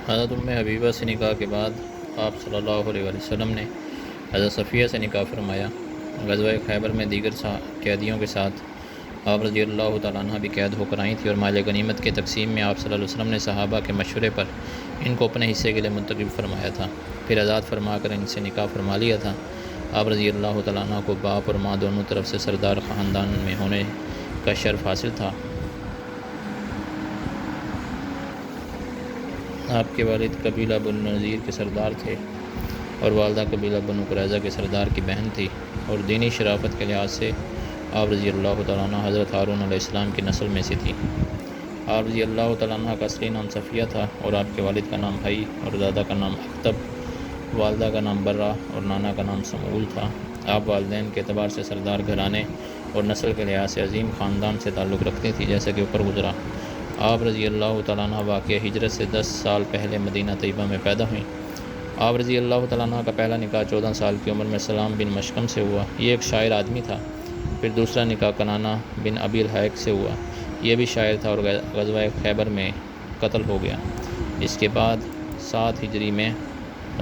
حضرت حبیبہ سے نکاح کے بعد آپ صلی اللہ علیہ وسلم نے حضرت صفیہ سے نکاح فرمایا۔ غزوہ خیبر میں دیگر قیدیوں کے ساتھ آپ رضی اللہ تعالیٰ عنہ بھی قید ہو کر آئی تھی، اور مال غنیمت کے تقسیم میں آپ صلی اللہ علیہ وسلم نے صحابہ کے مشورے پر ان کو اپنے حصے کے لیے منتخب فرمایا تھا، پھر آزاد فرما کر ان سے نکاح فرما لیا تھا۔ آپ رضی اللہ تعالیٰ عنہ کو باپ اور ماں دونوں طرف سے سردار خاندان میں ہونے کا شرف حاصل تھا۔ آپ کے والد قبیلہ بنو نذیر کے سردار تھے اور والدہ قبیلہ بنو قریظہ کے سردار کی بہن تھی، اور دینی شرافت کے لحاظ سے آپ رضی اللہ تعالیٰ عنہ حضرت ہارون علیہ السلام کی نسل میں سے تھی۔ آپ رضی اللہ تعالیٰ عنہ کا اصلی نام صفیہ تھا، اور آپ کے والد کا نام حی اور دادا کا نام اختب، والدہ کا نام برہ اور نانا کا نام سمعول تھا۔ آپ والدین کے اعتبار سے سردار گھرانے اور نسل کے لحاظ سے عظیم خاندان سے تعلق رکھتی تھی، جیسا کہ اوپر گزرا۔ آپ رضی اللہ تعالیٰ عنہ واقعہ ہجرت سے 10 سال پہلے مدینہ طیبہ میں پیدا ہوئیں۔ آپ رضی اللہ تعالیٰ عنہ کا پہلا نکاح 14 سال کی عمر میں سلام بن مشکم سے ہوا، یہ ایک شاعر آدمی تھا۔ پھر دوسرا نکاح کنانہ بن ابی الحیق سے ہوا، یہ بھی شاعر تھا اور غزوہ خیبر میں قتل ہو گیا۔ اس کے بعد 7 ہجری میں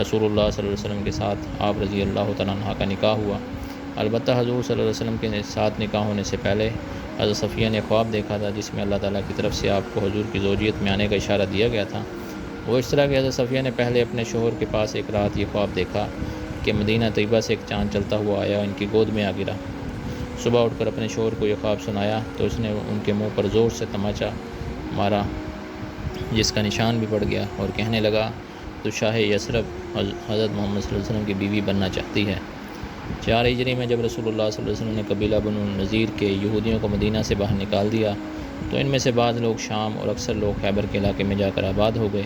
رسول اللہ صلی اللہ علیہ وسلم کے ساتھ آپ رضی اللہ تعالیٰ عنہ کا نکاح ہوا۔ البتہ حضور صلی اللہ علیہ وسلم کے ساتھ نکاح ہونے سے پہلے حضرت صفیہ نے خواب دیکھا تھا، جس میں اللہ تعالیٰ کی طرف سے آپ کو حضور کی زوجیت میں آنے کا اشارہ دیا گیا تھا۔ وہ اس طرح کہ حضرت صفیہ نے پہلے اپنے شوہر کے پاس ایک رات یہ خواب دیکھا کہ مدینہ طیبہ سے ایک چاند چلتا ہوا آیا اور ان کی گود میں آ گرا۔ صبح اٹھ کر اپنے شوہر کو یہ خواب سنایا تو اس نے ان کے منہ پر زور سے تماچا مارا، جس کا نشان بھی پڑ گیا، اور کہنے لگا تو شاہ یثرب حضرت محمد صلی اللہ علیہ وسلم کی بیوی بننا چاہتی ہے۔ 4 ہجری میں جب رسول اللہ صلی اللہ علیہ وسلم نے قبیلہ بنو نذیر کے یہودیوں کو مدینہ سے باہر نکال دیا تو ان میں سے بعض لوگ شام اور اکثر لوگ خیبر کے علاقے میں جا کر آباد ہو گئے،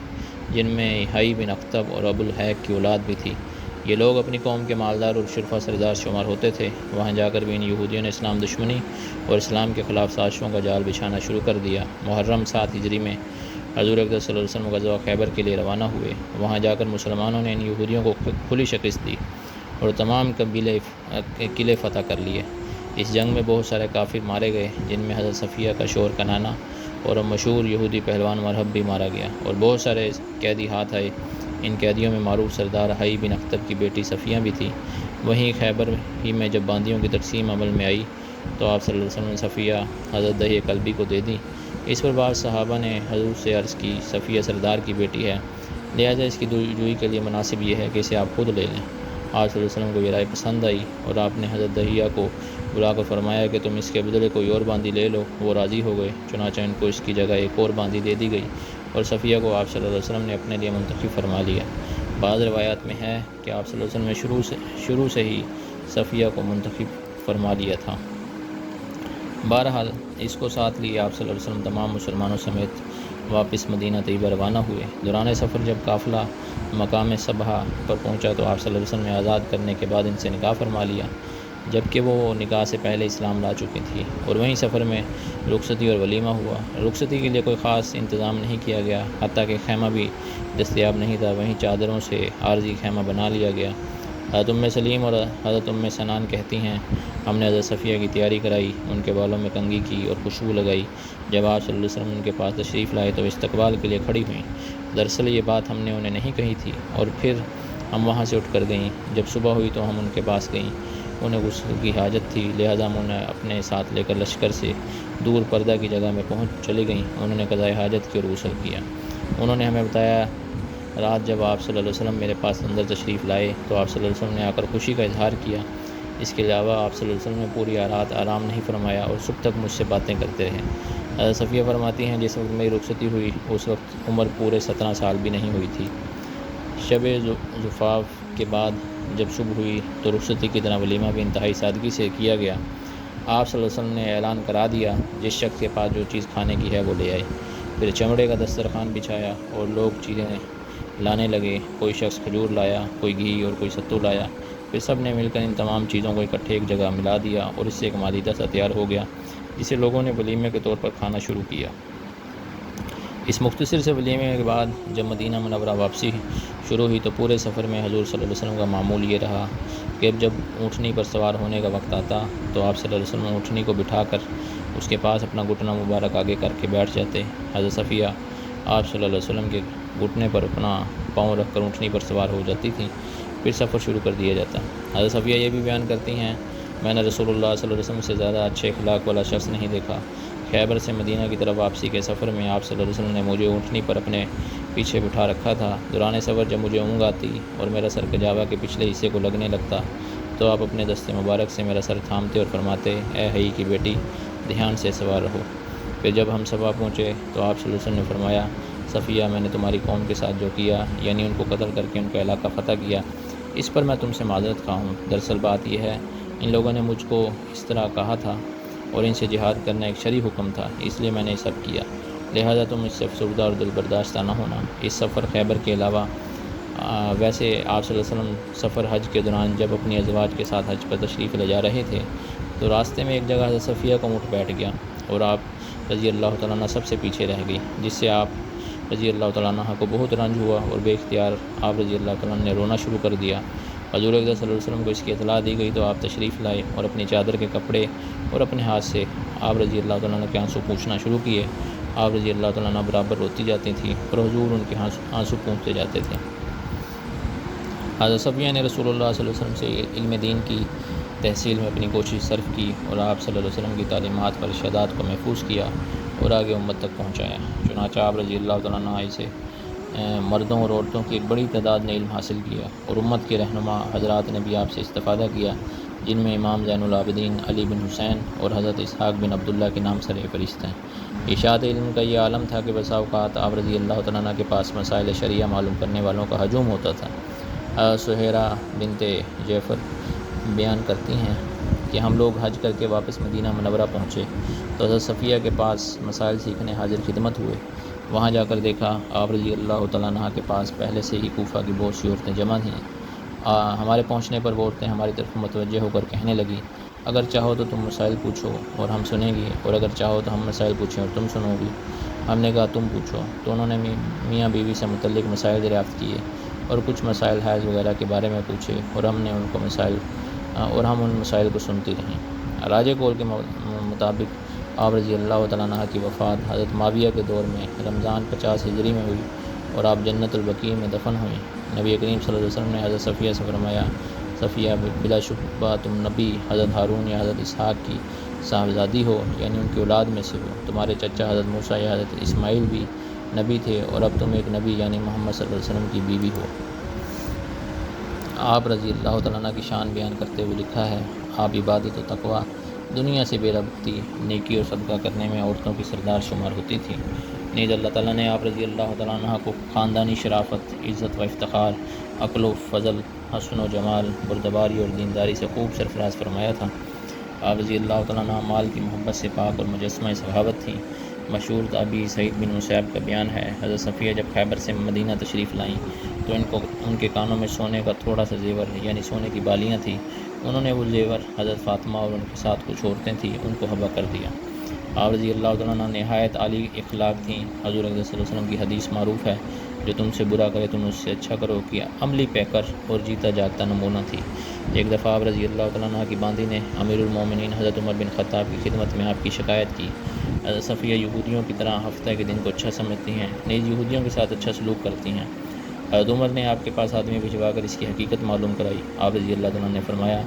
جن میں حی بن اختب اور ابو الحیق کی اولاد بھی تھی۔ یہ لوگ اپنی قوم کے مالدار اور شرفا سردار شمار ہوتے تھے۔ وہاں جا کر بھی ان یہودیوں نے اسلام دشمنی اور اسلام کے خلاف سازشوں کا جال بچھانا شروع کر دیا۔ محرم 7 ہجری میں حضور اقدس صلی اللہ علیہ وسلم غزوہ خیبر کے لیے روانہ ہوئے۔ وہاں جا کر مسلمانوں نے ان یہودیوں کو کھلی شکست دی اور تمام قلعے فتح کر لیے۔ اس جنگ میں بہت سارے کافر مارے گئے، جن میں حضرت صفیہ کا شوہر کنانہ اور مشہور یہودی پہلوان مرحب بھی مارا گیا، اور بہت سارے قیدی ہاتھ آئے۔ ان قیدیوں میں معروف سردار حی بن اختب کی بیٹی صفیہ بھی تھی۔ وہیں خیبر ہی میں جب باندیوں کی تقسیم عمل میں آئی تو آپ صلی اللہ علیہ وسلم نے صفیہ حضرت دہی قلبی کو دے دی۔ اس پر بعض صحابہ نے حضور سے عرض کی صفیہ سردار کی بیٹی ہے، لہٰذا اس کی جوئی کے لیے مناسب یہ ہے کہ اسے آپ خود لے لیں۔ آپ صلی اللہ علیہ وسلم کو یہ رائے پسند آئی اور آپ نے حضرت دہیہ کو بلا کر فرمایا کہ تم اس کے بدلے کوئی اور باندی لے لو۔ وہ راضی ہو گئے، چنانچہ ان کو اس کی جگہ ایک اور باندی دے دی گئی اور صفیہ کو آپ صلی اللہ علیہ وسلم نے اپنے لیے منتخب فرما لیا۔ بعض روایات میں ہے کہ آپ صلی اللہ علیہ وسلم نے شروع سے ہی صفیہ کو منتخب فرما لیا تھا۔ بہرحال اس کو ساتھ لیے آپ صلی اللہ علیہ وسلم تمام مسلمانوں سمیت واپس مدینہ طیبہ روانہ ہوئے۔ دوران سفر جب قافلہ مقام صبح پر پہنچا تو آپ صلی اللہ علیہ وسلم نے آزاد کرنے کے بعد ان سے نکاح فرما لیا، جبکہ وہ نکاح سے پہلے اسلام لا چکی تھی، اور وہیں سفر میں رخصتی اور ولیمہ ہوا۔ رخصتی کے لیے کوئی خاص انتظام نہیں کیا گیا، حتیٰ کہ خیمہ بھی دستیاب نہیں تھا، وہیں چادروں سے عارضی خیمہ بنا لیا گیا۔ حضرت سلیم اور حضرت سنان کہتی ہیں، ہم نے حضرت صفیہ کی تیاری کرائی، ان کے بالوں میں کنگھی کی اور خوشبو لگائی۔ جب آپ صلی اللہ علیہ وسلم ان کے پاس تشریف لائے تو استقبال کے لیے کھڑی ہوئیں۔ دراصل یہ بات ہم نے انہیں نہیں کہی تھی، اور پھر ہم وہاں سے اٹھ کر گئیں۔ جب صبح ہوئی تو ہم ان کے پاس گئیں، انہیں غسل کی حاجت تھی، لہٰذا ہم انہیں اپنے ساتھ لے کر لشکر سے دور پردہ کی جگہ میں پہنچ چلی گئیں۔ انہوں نے قضائے حاجت کی اور غسل کیا۔ انہوں نے ہمیں بتایا، رات جب آپ صلی اللہ علیہ وسلم میرے پاس اندر تشریف لائے تو آپ صلی اللہ علیہ وسلم نے آ کر خوشی کا اظہار کیا۔ اس کے علاوہ آپ صلی اللہ علیہ وسلم نے پوری رات آرام نہیں فرمایا اور صبح تک مجھ سے باتیں کرتے رہے۔ حضرت صفیہ فرماتی ہیں، جس وقت میری رخصتی ہوئی اس وقت عمر پورے 17 سال بھی نہیں ہوئی تھی۔ شب زفاف کے بعد جب صبح ہوئی تو رخصتی کی طرح ولیمہ بھی انتہائی سادگی سے کیا گیا۔ آپ صلی اللہ علیہ وسلم نے اعلان کرا دیا، جس شخص کے پاس جو چیز کھانے کی ہے وہ لے آئے۔ پھر چمڑے کا دسترخوان بچھایا اور لوگ چیزیں لانے لگے، کوئی شخص کھجور لایا، کوئی گھی اور کوئی ستو لایا۔ پھر سب نے مل کر ان تمام چیزوں کو اکٹھے ایک جگہ ملا دیا اور اس سے ایک مالیدہ سا تیار ہو گیا، جسے لوگوں نے ولیمے کے طور پر کھانا شروع کیا۔ اس مختصر سے ولیمے کے بعد جب مدینہ منورہ واپسی شروع ہوئی تو پورے سفر میں حضور صلی اللہ علیہ وسلم کا معمول یہ رہا کہ جب اونٹنی پر سوار ہونے کا وقت آتا تو آپ صلی اللہ علیہ وسلم اونٹنی کو بٹھا کر اس کے پاس اپنا گھٹنا مبارک آگے کر کے بیٹھ جاتے۔ حضرت صفیہ آپ صلی اللہ علیہ وسلم کے گھٹنے پر اپنا پاؤں رکھ کر اونٹنی پر سوار ہو جاتی تھیں، پھر سفر شروع کر دیا جاتا۔ حضرت صفیہ یہ بھی بیان کرتی ہیں، میں نے رسول اللہ صلی اللہ علیہ وسلم سے زیادہ اچھے اخلاق والا شخص نہیں دیکھا۔ خیبر سے مدینہ کی طرف واپسی کے سفر میں آپ صلی اللہ علیہ وسلم نے مجھے اونٹنی پر اپنے پیچھے بٹھا رکھا تھا۔ دوران سفر جب مجھے اونگ آتی اور میرا سر کجاوا کے پچھلے حصے کو لگنے لگتا تو آپ اپنے دست مبارک سے میرا سر تھامتے اور فرماتے، اے حئی کی بیٹی، دھیان سے سوار رہو۔ پھر جب ہم صفا پہنچے تو آپ صلی اللہ علیہ وسلم نے فرمایا، صفیہ، میں نے تمہاری قوم کے ساتھ جو کیا، یعنی ان کو قتل کر کے ان کا علاقہ فتح کیا، اس پر میں تم سے معذرت خواہ ہوں۔ دراصل بات یہ ہے، ان لوگوں نے مجھ کو اس طرح کہا تھا اور ان سے جہاد کرنا ایک شرعی حکم تھا، اس لیے میں نے یہ سب کیا، لہذا تم اس سے افسردہ اور دل برداشتہ نہ ہونا۔ اس سفر خیبر کے علاوہ ویسے آپ صلی اللہ علیہ وسلم سفر حج کے دوران جب اپنی ازواج کے ساتھ حج پر تشریف لے جا رہے تھے تو راستے میں ایک جگہ حضرت صفیہ کا اونٹ بیٹھ گیا اور آپ رضی اللہ تعالیٰ عنہ سب سے پیچھے رہ گئی، جس سے آپ رضی اللہ تعالیٰ عنہ کو بہت رنج ہوا اور بے اختیار آپ رضی اللہ تعالیٰ عنہ نے رونا شروع کر دیا۔ حضور اقدس صلی اللہ علیہ وسلم کو اس کی اطلاع دی گئی تو آپ تشریف لائے اور اپنی چادر کے کپڑے اور اپنے ہاتھ سے آپ رضی اللہ تعالیٰ عنہ کے آنسو پوچھنا شروع کیے۔ آپ رضی اللہ تعالیٰ عنہ برابر روتی جاتی تھیں اور حضور ان کے آنسو پوچھتے جاتے تھے۔ حضرت صفیہ نے رسول اللہ صلی اللہ علیہ وسلم سے علم دین کی تحصیل میں اپنی کوشش صرف کی اور آپ صلی اللہ علیہ وسلم کی تعلیمات پر ارشادات کو محفوظ کیا اور آگے امت تک پہنچایا۔ چنانچہ آپ رضی اللہ تعالیٰ عنہ سے مردوں اور عورتوں کی ایک بڑی تعداد نے علم حاصل کیا اور امت کے رہنما حضرات نے بھی آپ سے استفادہ کیا، جن میں امام زین العابدین علی بن حسین اور حضرت اسحاق بن عبداللہ کے نام سر فہرست ہیں۔ اشاعت علم کا یہ عالم تھا کہ بسا اوقات آپ رضی اللہ تعالیٰ عنہ کے پاس مسائل شرعیہ معلوم کرنے والوں کا ہجوم ہوتا تھا۔ سہیرہ بنت جعفر بیان کرتی ہیں کہ ہم لوگ حج کر کے واپس مدینہ منورہ پہنچے تو حضرت صفیہ کے پاس مسائل سیکھنے حاضر خدمت ہوئے۔ وہاں جا کر دیکھا آپ رضی اللہ تعالیٰ عنہ کے پاس پہلے سے ہی کوفہ کی بہت سی عورتیں جمع تھیں۔ ہمارے پہنچنے پر وہ عورتیں ہماری طرف متوجہ ہو کر کہنے لگیں، اگر چاہو تو تم مسائل پوچھو اور ہم سنیں گے، اور اگر چاہو تو ہم مسائل پوچھیں اور تم سنو گی۔ ہم نے کہا تم پوچھو، تو انہوں نے میاں بیوی سے متعلق مسائل دریافت کیے اور کچھ مسائل حیض وغیرہ کے بارے میں پوچھے اور ہم ان مسائل کو سنتی رہیں۔ راجہ قول کے مطابق آپ رضی اللہ تعالیٰ عنہ کی وفات حضرت معاویہ کے دور میں رمضان 50 ہجری میں ہوئی اور آپ جنت البقیع میں دفن ہوئیں۔ نبی کریم صلی اللہ علیہ وسلم نے حضرت صفیہ سے فرمایا، صفیہ، بلا شبہ تم نبی حضرت ہارون یا حضرت اسحاق کی صاحبزادی ہو، یعنی ان کی اولاد میں سے ہو۔ تمہارے چچا حضرت موسیٰ یا حضرت اسماعیل بھی نبی تھے اور اب تم ایک نبی یعنی محمد صلی اللہ علیہ وسلم کی بیوی ہو۔ آپ رضی اللہ تعالیٰ عنہ کی شان بیان کرتے ہوئے لکھا ہے، آپ عبادت و تقویٰ، دنیا سے بے رغبتی، نیکی اور صدقہ کرنے میں عورتوں کی سردار شمار ہوتی تھی۔ نیز اللہ تعالیٰ نے آپ رضی اللہ تعالیٰ عنہ کو خاندانی شرافت، عزت و افتخار، عقل و فضل، حسن و جمال، بردباری اور دینداری سے خوب سرفراز فرمایا تھا۔ آپ رضی اللہ تعالیٰ عنہ مال کی محبت سے پاک اور مجسمہ سخاوت تھیں۔ مشہور تابعی سعید بن مسیب کا بیان ہے، حضرت صفیہ جب خیبر سے مدینہ تشریف لائیں تو ان کے کانوں میں سونے کا تھوڑا سا زیور یعنی سونے کی بالیاں تھیں۔ انہوں نے وہ زیور حضرت فاطمہ اور ان کے ساتھ کچھ عورتیں تھیں ان کو حبا کر دیا۔ آپ رضی اللہ تعالیٰ عنہ نہایت عالی اخلاق تھیں۔ حضور اقدس صلی اللہ علیہ وسلم کی حدیث معروف ہے، جو تم سے برا کرے تم اس سے اچھا کرو، کہ عملی پیکر اور جیتا جاگتا نمونہ تھی۔ ایک دفعہ آپ رضی اللہ تعالیٰ عنہ کی باندی نے امیر المومنین حضرت عمر بن خطاب کی خدمت میں آپ کی شکایت کی۔ حضرت صفیہ یہودیوں کی طرح ہفتہ کے دن کو اچھا سمجھتی ہیں، نیز یہودیوں کے ساتھ اچھا سلوک کرتی ہیں۔ حضرت عمر نے آپ کے پاس آدمی بھجوا کر اس کی حقیقت معلوم کرائی۔ آپ رضی اللہ تعالیٰ نے فرمایا،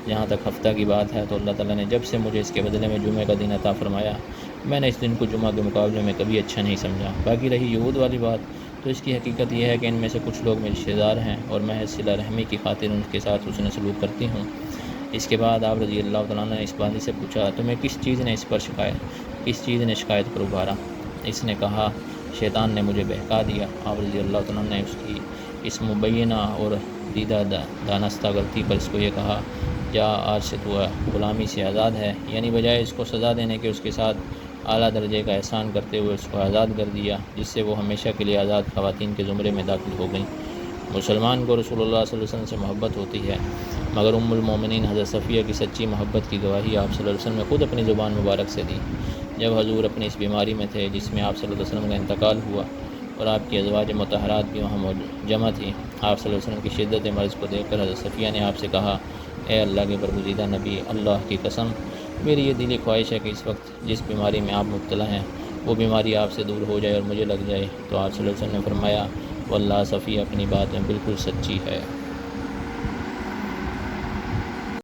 جہاں تک ہفتہ کی بات ہے تو اللہ تعالیٰ نے جب سے مجھے اس کے بدلے میں جمعہ کا دن عطا فرمایا، میں نے اس دن کو جمعہ کے مقابلے میں کبھی اچھا نہیں سمجھا۔ باقی رہی یہود والی بات، تو اس کی حقیقت یہ ہے کہ ان میں سے کچھ لوگ میرے رشتہ دار ہیں اور میں صلہ رحمی کی خاطر ان کے ساتھ حسن سلوک کرتی ہوں۔ اس کے بعد آپ رضی اللہ تعالیٰ نے اس باندی سے پوچھا، تمہیں کس چیز نے شکایت پر ابھارا؟ اس نے کہا، شیطان نے مجھے بہکا دیا۔ آپ رضی اللہ تعالیٰ نے اس کی اس مبینہ اور دیدہ دانستہ غلطی پر اس کو یہ کہا، جا آج سے تو غلامی سے آزاد ہے، یعنی بجائے اس کو سزا دینے کے اس کے ساتھ اعلیٰ درجے کا احسان کرتے ہوئے اس کو آزاد کر دیا، جس سے وہ ہمیشہ کے لیے آزاد خواتین کے زمرے میں داخل ہو گئیں۔ مسلمان کو رسول اللہ صلی اللہ علیہ وسلم سے محبت ہوتی ہے، مگر ام المومنین حضرت صفیہ کی سچی محبت کی گواہی آپ صلی اللہ علیہ وسلم نے خود اپنی زبان مبارک سے دی۔ جب حضور اپنی اس بیماری میں تھے جس میں آپ صلی اللہ علیہ وسلم کا انتقال ہوا اور آپ کی ازواج مطہرات بھی وہاں جمع تھیں، آپ صلی اللہ علیہ وسلم کی شدت مرض کو دیکھ کر حضرت صفیہ نے آپ سے کہا، اے اللہ کے برگزیدہ نبی، اللہ کی قسم، میری یہ دلی خواہش ہے کہ اس وقت جس بیماری میں آپ مبتلا ہیں وہ بیماری آپ سے دور ہو جائے اور مجھے لگ جائے؟ تو آپ صلی اللہ علیہ وسلم نے فرمایا واللہ صفیہ اپنی بات میں بالکل سچی ہے۔